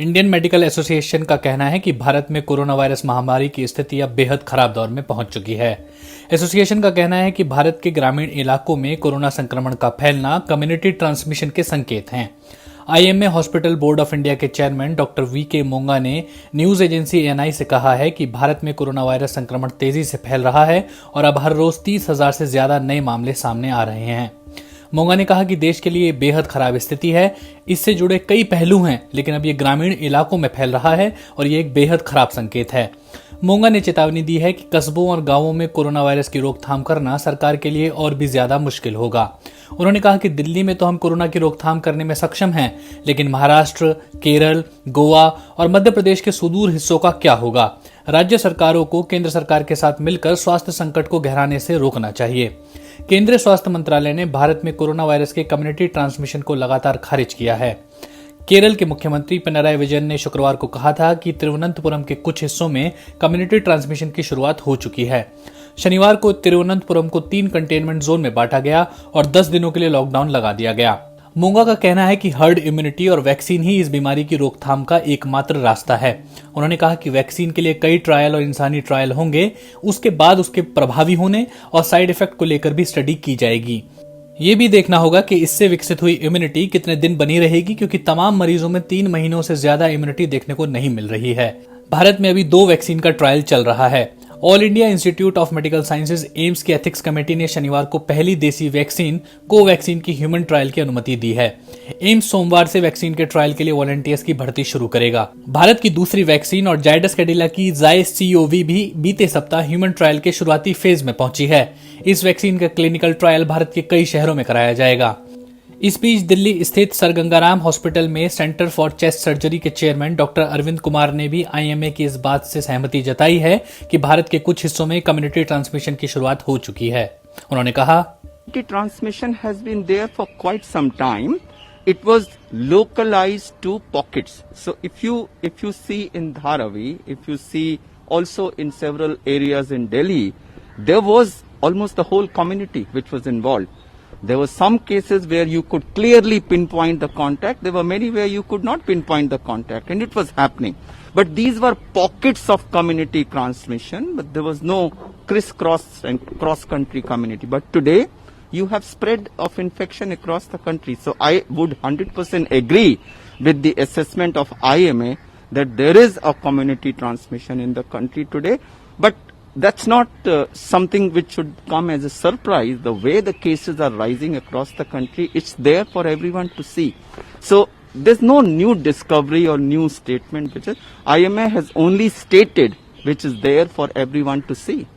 Indian medical association का कहना है कि भारत में कोरोना वायरस महामारी की स्थिति अब बेहद खराब दौर में पहुंच चुकी है। एसोसिएशन का कहना है कि भारत के ग्रामीण इलाकों में कोरोना संक्रमण का फैलना कम्युनिटी ट्रांसमिशन के संकेत हैं। IMA hospital board of India के चेयरमैन डॉक्टर वीके मोंगा ने न्यूज एजेंसी एएनआई से कहा है कि भारत में कोरोना वायरस संक्रमण तेजी से फैल रहा है और अब हर रोज 30,000 से ज्यादा नए मामले सामने आ रहे हैं। मोंगा ने कहा कि देश के लिए बेहद खराब स्थिति है, इससे जुड़े कई पहलू हैं, लेकिन अब ये ग्रामीण इलाकों में फैल रहा है और ये एक बेहद खराब संकेत है। मोंगा ने चेतावनी दी है कि कस्बों और गांवों में कोरोना वायरस की रोकथाम करना सरकार के लिए और भी ज्यादा मुश्किल होगा। उन्होंने कहा कि दिल्ली में तो हम कोरोना की रोकथाम करने में सक्षम हैं, लेकिन महाराष्ट्र, केरल, गोवा और मध्य प्रदेश के सुदूर हिस्सों का क्या होगा? राज्य सरकारों को केंद्र सरकार के साथ मिलकर स्वास्थ्य संकट को गहराने से रोकना चाहिए। केंद्रीय स्वास्थ्य मंत्रालय ने भारत में कोरोना वायरस के कम्युनिटी ट्रांसमिशन को लगातार खारिज किया है। केरल के मुख्यमंत्री पिनराई विजयन ने शुक्रवार को कहा था कि तिरुवनंतपुरम के कुछ हिस्सों में कम्युनिटी ट्रांसमिशन की शुरुआत हो चुकी है। शनिवार को तिरुवनंतपुरम को 3 कंटेनमेंट जोन में बांटा गया और 10 दिनों के लिए लॉकडाउन लगा दिया गया। मोंगा का कहना है कि हर्ड इम्यूनिटी और वैक्सीन ही इस बीमारी की रोकथाम का एकमात्र रास्ता है। उन्होंने कहा कि वैक्सीन के लिए कई ट्रायल और इंसानी ट्रायल होंगे, उसके बाद उसके प्रभावी होने और साइड इफेक्ट को लेकर भी स्टडी की जाएगी। ये भी देखना होगा कि इससे विकसित हुई इम्यूनिटी कितने दिन बनी रहेगी, क्योंकि तमाम मरीजों में 3 महीनों से ज्यादा इम्यूनिटी देखने को नहीं मिल रही है। भारत में अभी 2 वैक्सीन का ट्रायल चल रहा है। All India institute of medical sciences AIIMS की एथिक्स कमेटी ने शनिवार को पहली देसी वैक्सीन कोवैक्सीन की ह्यूमन ट्रायल की अनुमति दी है। एम्स सोमवार से वैक्सीन के ट्रायल के लिए वॉलंटियर्स की भर्ती शुरू करेगा। भारत की दूसरी वैक्सीन और जायडस कैडिला की ज़ायस-CoV भी बीते सप्ताह ह्यूमन ट्रायल के शुरुआती फेज में पहुंची है। इस वैक्सीन का क्लिनिकल ट्रायल भारत के कई शहरों में कराया जाएगा। इस बीच दिल्ली स्थित सर गंगाराम हॉस्पिटल में सेंटर फॉर चेस्ट सर्जरी के चेयरमैन डॉक्टर अरविंद कुमार ने भी आईएमए की इस बात से सहमति जताई है कि भारत के कुछ हिस्सों में कम्युनिटी ट्रांसमिशन की शुरुआत हो चुकी है। उन्होंने कहा, transmission has been there for quite some time. It was localized to pockets. So if you see in Dharavi, if you see also in several areas in Delhi, there was almost the whole community which was involved. There were some cases where you could clearly pinpoint the contact. There were many where you could not pinpoint the contact, and it was happening. But these were pockets of community transmission, but there was no crisscross and cross-country community. But today, you have spread of infection across the country. So I would 100% agree with the assessment of IMA that there is a community transmission in the country today. But that's not something which should come as a surprise. The way the cases are rising across the country, it's there for everyone to see. So there's no new discovery or new statement which is IMA has only stated, which is there for everyone to see.